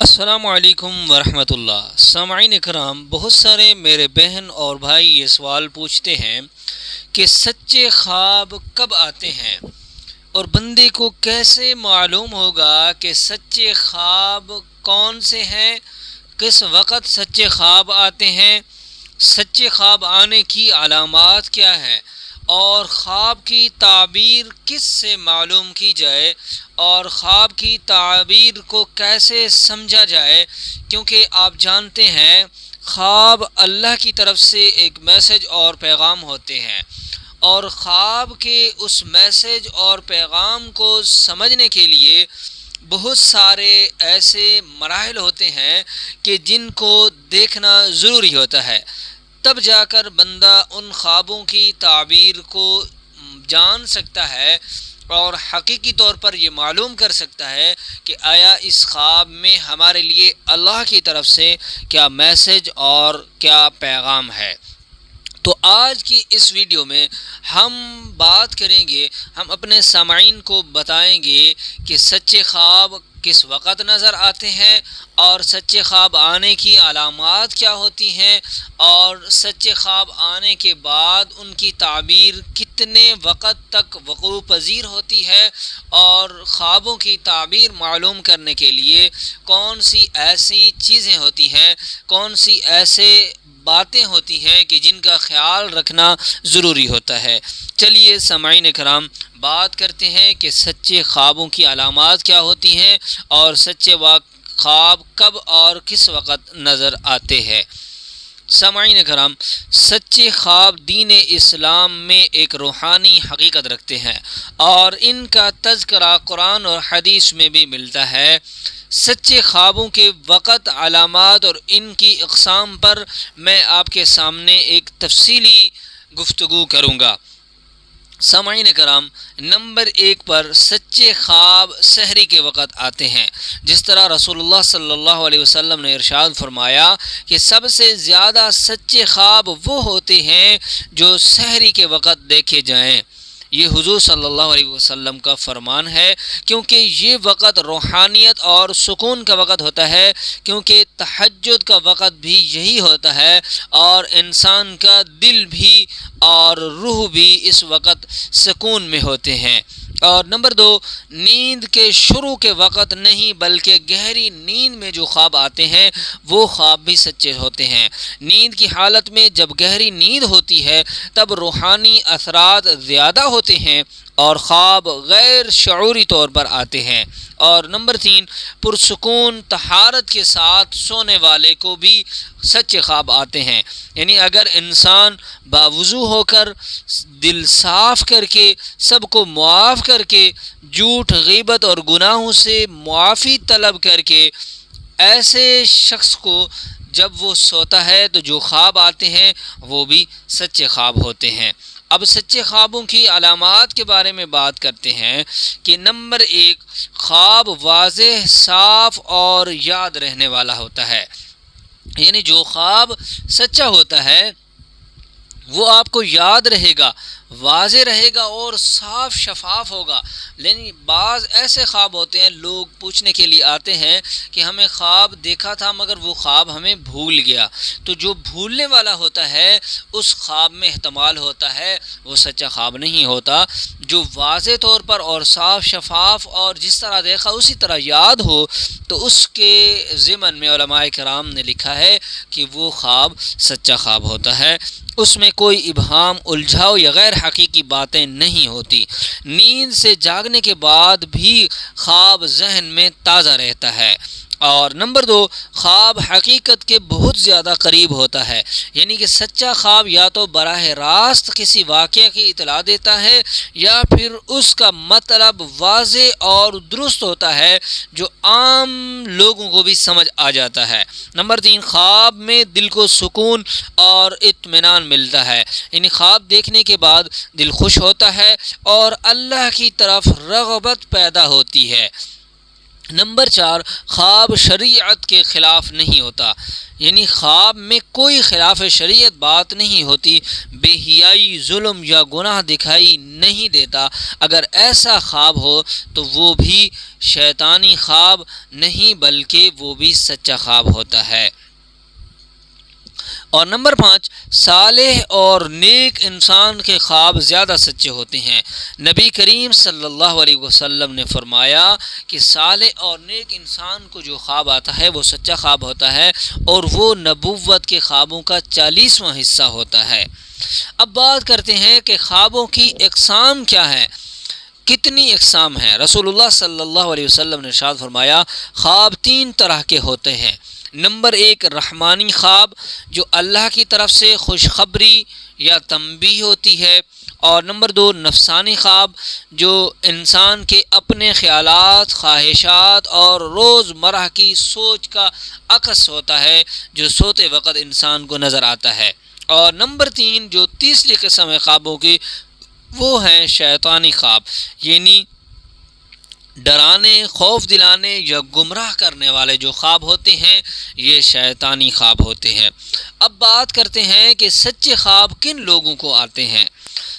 السلام علیکم ورحمۃ اللہ سامعین کرام، بہت سارے میرے بہن اور بھائی یہ سوال پوچھتے ہیں کہ سچے خواب کب آتے ہیں اور بندے کو کیسے معلوم ہوگا کہ سچے خواب کون سے ہیں، کس وقت سچے خواب آتے ہیں، سچے خواب آنے کی علامات کیا ہے اور خواب کی تعبیر کس سے معلوم کی جائے اور خواب کی تعبیر کو کیسے سمجھا جائے، کیونکہ آپ جانتے ہیں خواب اللہ کی طرف سے ایک میسج اور پیغام ہوتے ہیں، اور خواب کے اس میسج اور پیغام کو سمجھنے کے لیے بہت سارے ایسے مراحل ہوتے ہیں کہ جن کو دیکھنا ضروری ہوتا ہے، تب جا کر بندہ ان خوابوں کی تعبیر کو جان سکتا ہے اور حقیقی طور پر یہ معلوم کر سکتا ہے کہ آیا اس خواب میں ہمارے لیے اللہ کی طرف سے کیا میسج اور کیا پیغام ہے۔ تو آج کی اس ویڈیو میں ہم بات کریں گے، ہم اپنے سامعین کو بتائیں گے کہ سچے خواب کس وقت نظر آتے ہیں اور سچے خواب آنے کی علامات کیا ہوتی ہیں، اور سچے خواب آنے کے بعد ان کی تعبیر کتنے وقت تک وقوع پذیر ہوتی ہے، اور خوابوں کی تعبیر معلوم کرنے کے لیے کون سی ایسی چیزیں ہوتی ہیں، کون سی ایسے باتیں ہوتی ہیں کہ جن کا خیال رکھنا ضروری ہوتا ہے۔ چلیے سامعین کرام، بات کرتے ہیں کہ سچے خوابوں کی علامات کیا ہوتی ہیں اور سچے خواب کب اور کس وقت نظر آتے ہیں۔ سامعین کرام، سچے خواب دین اسلام میں ایک روحانی حقیقت رکھتے ہیں اور ان کا تذکرہ قرآن اور حدیث میں بھی ملتا ہے۔ سچے خوابوں کے وقت، علامات اور ان کی اقسام پر میں آپ کے سامنے ایک تفصیلی گفتگو کروں گا۔ سامعین کرام، نمبر 1 پر سچے خواب سحری کے وقت آتے ہیں، جس طرح رسول اللہ صلی اللہ علیہ وسلم نے ارشاد فرمایا کہ سب سے زیادہ سچے خواب وہ ہوتے ہیں جو سحری کے وقت دیکھے جائیں۔ یہ حضور صلی اللہ علیہ وسلم کا فرمان ہے، کیونکہ یہ وقت روحانیت اور سکون کا وقت ہوتا ہے، کیونکہ تہجد کا وقت بھی یہی ہوتا ہے، اور انسان کا دل بھی اور روح بھی اس وقت سکون میں ہوتے ہیں۔ اور نمبر 2، نیند کے شروع کے وقت نہیں بلکہ گہری نیند میں جو خواب آتے ہیں وہ خواب بھی سچے ہوتے ہیں۔ نیند کی حالت میں جب گہری نیند ہوتی ہے تب روحانی اثرات زیادہ ہوتے ہیں اور خواب غیر شعوری طور پر آتے ہیں۔ اور نمبر 3، پرسکون طہارت کے ساتھ سونے والے کو بھی سچے خواب آتے ہیں، یعنی اگر انسان باوضو ہو کر، دل صاف کر کے، سب کو معاف کر کے، جھوٹ، غیبت اور گناہوں سے معافی طلب کر کے، ایسے شخص کو جب وہ سوتا ہے تو جو خواب آتے ہیں وہ بھی سچے خواب ہوتے ہیں۔ اب سچے خوابوں کی علامات کے بارے میں بات کرتے ہیں کہ نمبر 1، خواب واضح، صاف اور یاد رہنے والا ہوتا ہے، یعنی جو خواب سچا ہوتا ہے وہ آپ کو یاد رہے گا، واضح رہے گا اور صاف شفاف ہوگا۔ لیکن بعض ایسے خواب ہوتے ہیں، لوگ پوچھنے کے لیے آتے ہیں کہ ہمیں خواب دیکھا تھا مگر وہ خواب ہمیں بھول گیا، تو جو بھولنے والا ہوتا ہے اس خواب میں احتمال ہوتا ہے وہ سچا خواب نہیں ہوتا۔ جو واضح طور پر اور صاف شفاف اور جس طرح دیکھا اسی طرح یاد ہو تو اس کے ضمن میں علماء کرام نے لکھا ہے کہ وہ خواب سچا خواب ہوتا ہے، اس میں کوئی ابہام، الجھاؤ یا غیر حقیقی باتیں نہیں ہوتی۔ نیند سے جاگنے کے بعد بھی خواب ذہن میں تازہ رہتا ہے۔ اور نمبر 2، خواب حقیقت کے بہت زیادہ قریب ہوتا ہے، یعنی کہ سچا خواب یا تو براہ راست کسی واقعہ کی اطلاع دیتا ہے یا پھر اس کا مطلب واضح اور درست ہوتا ہے جو عام لوگوں کو بھی سمجھ آ جاتا ہے۔ نمبر 3، خواب میں دل کو سکون اور اطمینان ملتا ہے، یعنی خواب دیکھنے کے بعد دل خوش ہوتا ہے اور اللہ کی طرف رغبت پیدا ہوتی ہے۔ نمبر 4، خواب شریعت کے خلاف نہیں ہوتا، یعنی خواب میں کوئی خلاف شریعت بات نہیں ہوتی، بے حیائی، ظلم یا گناہ دکھائی نہیں دیتا۔ اگر ایسا خواب ہو تو وہ بھی شیطانی خواب نہیں بلکہ وہ بھی سچا خواب ہوتا ہے۔ اور نمبر 5، صالح اور نیک انسان کے خواب زیادہ سچے ہوتے ہیں۔ نبی کریم صلی اللہ علیہ وسلم نے فرمایا کہ صالح اور نیک انسان کو جو خواب آتا ہے وہ سچا خواب ہوتا ہے، اور وہ نبوت کے خوابوں کا 40واں حصہ ہوتا ہے۔ اب بات کرتے ہیں کہ خوابوں کی اقسام کیا ہے، کتنی اقسام ہیں۔ رسول اللہ صلی اللہ علیہ وسلم نے ارشاد فرمایا، خواب 3 طرح کے ہوتے ہیں۔ نمبر 1، رحمانی خواب، جو اللہ کی طرف سے خوشخبری یا تنبیہ ہوتی ہے۔ اور نمبر 2، نفسانی خواب، جو انسان کے اپنے خیالات، خواہشات اور روزمرہ کی سوچ کا عکس ہوتا ہے، جو سوتے وقت انسان کو نظر آتا ہے۔ اور نمبر 3، جو تیسری قسم ہے خوابوں کی، وہ ہیں شیطانی خواب، یعنی ڈرانے، خوف دلانے یا گمراہ کرنے والے جو خواب ہوتے ہیں، یہ شیطانی خواب ہوتے ہیں۔ اب بات کرتے ہیں کہ سچے خواب کن لوگوں کو آتے ہیں۔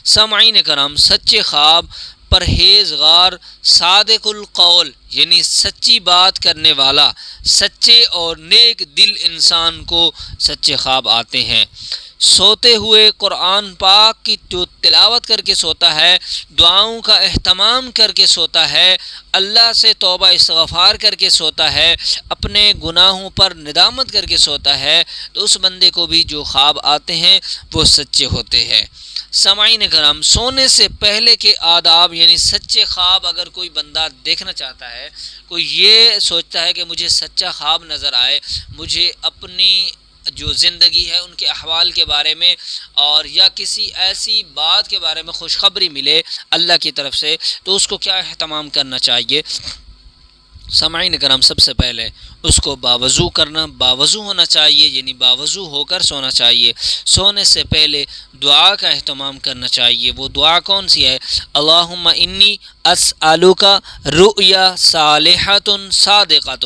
سامعین کرام، سچے خواب پرہیزگار، صادق القول، یعنی سچی بات کرنے والا، سچے اور نیک دل انسان کو سچے خواب آتے ہیں۔ سوتے ہوئے قرآن پاک کی جو تلاوت کر کے سوتا ہے، دعاؤں کا اہتمام کر کے سوتا ہے، اللہ سے توبہ استغفار کر کے سوتا ہے، اپنے گناہوں پر ندامت کر کے سوتا ہے، تو اس بندے کو بھی جو خواب آتے ہیں وہ سچے ہوتے ہیں۔ سامعین کرام، سونے سے پہلے کے آداب، یعنی سچے خواب اگر کوئی بندہ دیکھنا چاہتا ہے، کوئی یہ سوچتا ہے کہ مجھے سچا خواب نظر آئے، مجھے اپنی جو زندگی ہے ان کے احوال کے بارے میں اور یا کسی ایسی بات کے بارے میں خوشخبری ملے اللہ کی طرف سے، تو اس کو کیا اہتمام کرنا چاہیے؟ سامعین کرام، سب سے پہلے اس کو باوضو ہونا چاہیے، یعنی باوضو ہو کر سونا چاہیے۔ سونے سے پہلے دعا کا اہتمام کرنا چاہیے۔ وہ دعا کون سی ہے؟ اللہم انی اسألک رؤیا صالحۃ صادقۃ،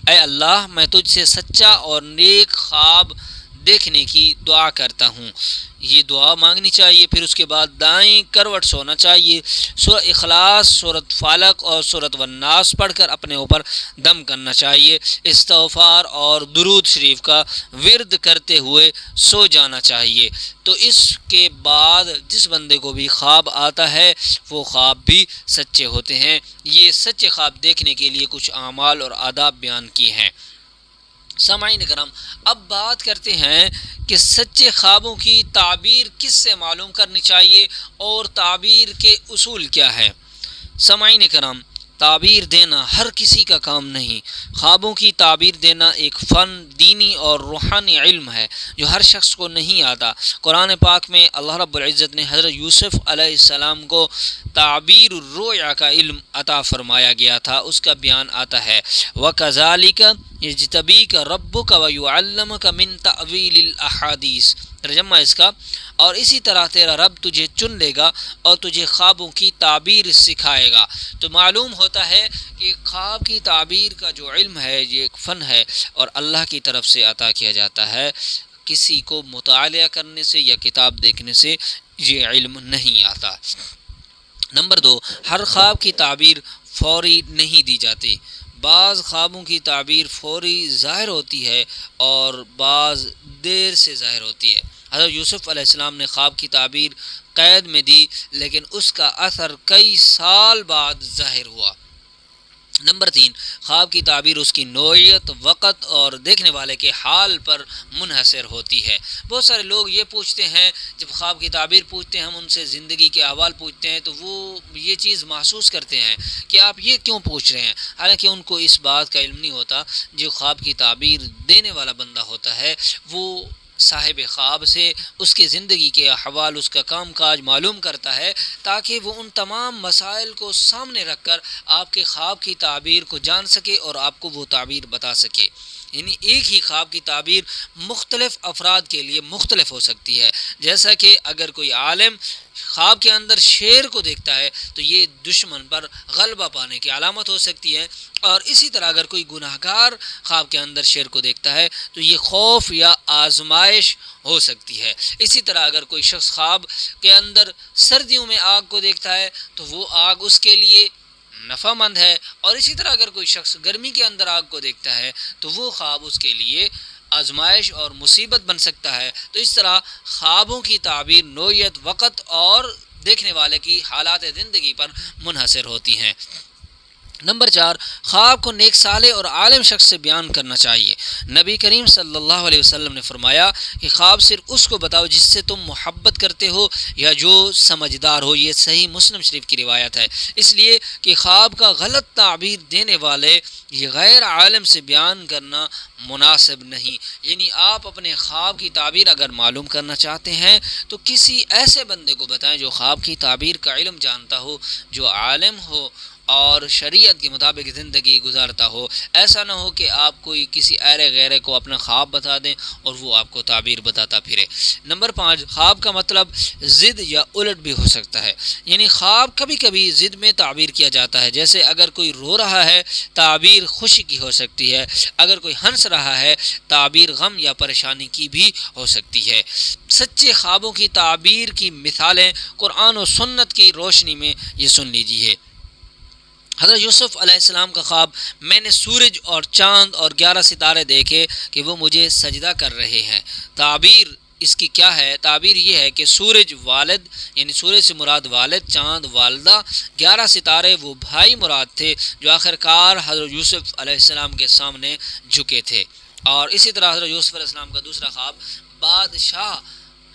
اے اللہ میں تجھ سے سچا اور نیک خواب دیکھنے کی دعا کرتا ہوں۔ یہ دعا مانگنی چاہیے۔ پھر اس کے بعد دائیں کروٹ سونا چاہیے، سورہ اخلاص، سورہ فلق اور سورہ والناس پڑھ کر اپنے اوپر دم کرنا چاہیے۔ استغفار اور درود شریف کا ورد کرتے ہوئے سو جانا چاہیے۔ تو اس کے بعد جس بندے کو بھی خواب آتا ہے وہ خواب بھی سچے ہوتے ہیں۔ یہ سچے خواب دیکھنے کے لیے کچھ اعمال اور آداب بیان کیے ہیں۔ سامعین کرام، اب بات کرتے ہیں کہ سچے خوابوں کی تعبیر کس سے معلوم کرنی چاہیے اور تعبیر کے اصول کیا ہے۔ سامعین کرام، تعبیر دینا ہر کسی کا کام نہیں۔ خوابوں کی تعبیر دینا ایک فن، دینی اور روحانی علم ہے جو ہر شخص کو نہیں آتا۔ قرآن پاک میں اللہ رب العزت نے حضرت یوسف علیہ السلام کو تعبیر الرؤیا کا علم عطا فرمایا گیا تھا، اس کا بیان آتا ہے، وَكَذَلِكَ يَجْتَبِيكَ رَبُّكَ وَيُعَلِّمُكَ مِن تَأْوِيلِ الْأَحَادِيثِ، ترجمہ اس کا، اور اسی طرح تیرا رب تجھے چن لے گا اور تجھے خوابوں کی تعبیر سکھائے گا۔ تو معلوم ہوتا ہے کہ خواب کی تعبیر کا جو علم ہے یہ ایک فن ہے اور اللہ کی طرف سے عطا کیا جاتا ہے، کسی کو مطالعہ کرنے سے یا کتاب دیکھنے سے یہ علم نہیں آتا۔ نمبر 2، ہر خواب کی تعبیر فوری نہیں دی جاتی۔ بعض خوابوں کی تعبیر فوری ظاہر ہوتی ہے اور بعض دیر سے ظاہر ہوتی ہے۔ حضرت یوسف علیہ السلام نے خواب کی تعبیر قید میں دی، لیکن اس کا اثر کئی سال بعد ظاہر ہوا۔ نمبر 3، خواب کی تعبیر اس کی نوعیت، وقت اور دیکھنے والے کے حال پر منحصر ہوتی ہے۔ بہت سارے لوگ یہ پوچھتے ہیں، جب خواب کی تعبیر پوچھتے ہیں، ہم ان سے زندگی کے احوال پوچھتے ہیں، تو وہ یہ چیز محسوس کرتے ہیں کہ آپ یہ کیوں پوچھ رہے ہیں، حالانکہ ان کو اس بات کا علم نہیں ہوتا۔ جو خواب کی تعبیر دینے والا بندہ ہوتا ہے وہ صاحب خواب سے اس کے زندگی کے احوال، اس کا کام کاج معلوم کرتا ہے، تاکہ وہ ان تمام مسائل کو سامنے رکھ کر آپ کے خواب کی تعبیر کو جان سکے اور آپ کو وہ تعبیر بتا سکے۔ یعنی ایک ہی خواب کی تعبیر مختلف افراد کے لیے مختلف ہو سکتی ہے۔ جیسا کہ اگر کوئی عالم خواب کے اندر شیر کو دیکھتا ہے تو یہ دشمن پر غلبہ پانے کی علامت ہو سکتی ہے، اور اسی طرح اگر کوئی گناہ گار خواب کے اندر شیر کو دیکھتا ہے تو یہ خوف یا آزمائش ہو سکتی ہے۔ اسی طرح اگر کوئی شخص خواب کے اندر سردیوں میں آگ کو دیکھتا ہے تو وہ آگ اس کے لیے نفع مند ہے، اور اسی طرح اگر کوئی شخص گرمی کے اندر آگ کو دیکھتا ہے تو وہ خواب اس کے لیے آزمائش اور مصیبت بن سکتا ہے۔ تو اس طرح خوابوں کی تعبیر نوعیت، وقت اور دیکھنے والے کی حالات زندگی پر منحصر ہوتی ہیں۔ نمبر 4، خواب کو نیک صالح اور عالم شخص سے بیان کرنا چاہیے۔ نبی کریم صلی اللہ علیہ وسلم نے فرمایا کہ خواب صرف اس کو بتاؤ جس سے تم محبت کرتے ہو یا جو سمجھدار ہو۔ یہ صحیح مسلم شریف کی روایت ہے، اس لیے کہ خواب کا غلط تعبیر دینے والے یہ غیر عالم سے بیان کرنا مناسب نہیں۔ یعنی آپ اپنے خواب کی تعبیر اگر معلوم کرنا چاہتے ہیں تو کسی ایسے بندے کو بتائیں جو خواب کی تعبیر کا علم جانتا ہو، جو عالم ہو اور شریعت کے مطابق زندگی گزارتا ہو۔ ایسا نہ ہو کہ آپ کوئی کسی ایرے غیرے کو اپنا خواب بتا دیں اور وہ آپ کو تعبیر بتاتا پھرے۔ نمبر 5، خواب کا مطلب ضد یا الٹ بھی ہو سکتا ہے۔ یعنی خواب کبھی کبھی ضد میں تعبیر کیا جاتا ہے، جیسے اگر کوئی رو رہا ہے تعبیر خوشی کی ہو سکتی ہے، اگر کوئی ہنس رہا ہے تعبیر غم یا پریشانی کی بھی ہو سکتی ہے۔ سچے خوابوں کی تعبیر کی مثالیں قرآن و سنت کی روشنی میں یہ سن لیجیے۔ حضرت یوسف علیہ السلام کا خواب: میں نے سورج اور چاند اور 11 ستارے دیکھے کہ وہ مجھے سجدہ کر رہے ہیں۔ تعبیر اس کی کیا ہے؟ تعبیر یہ ہے کہ سورج والد، یعنی سورج سے مراد والد، چاند والدہ، 11 ستارے وہ بھائی مراد تھے جو آخرکار حضرت یوسف علیہ السلام کے سامنے جھکے تھے۔ اور اسی طرح حضرت یوسف علیہ السلام کا دوسرا خواب بادشاہ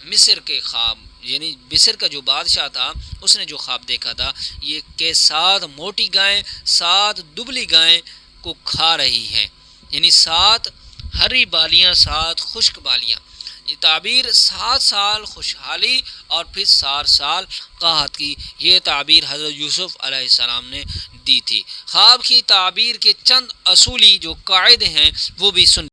مصر کے خواب، یعنی مصر کا جو بادشاہ تھا اس نے جو خواب دیکھا تھا یہ کہ 7 موٹی گائیں 7 دبلی گائیں کو کھا رہی ہیں، یعنی 7 ہری بالیاں 7 خشک بالیاں۔ یہ تعبیر 7 سال خوشحالی اور پھر 7 سال قحط کی، یہ تعبیر حضرت یوسف علیہ السلام نے دی تھی۔ خواب کی تعبیر کے چند اصولی جو قاعدے ہیں وہ بھی سن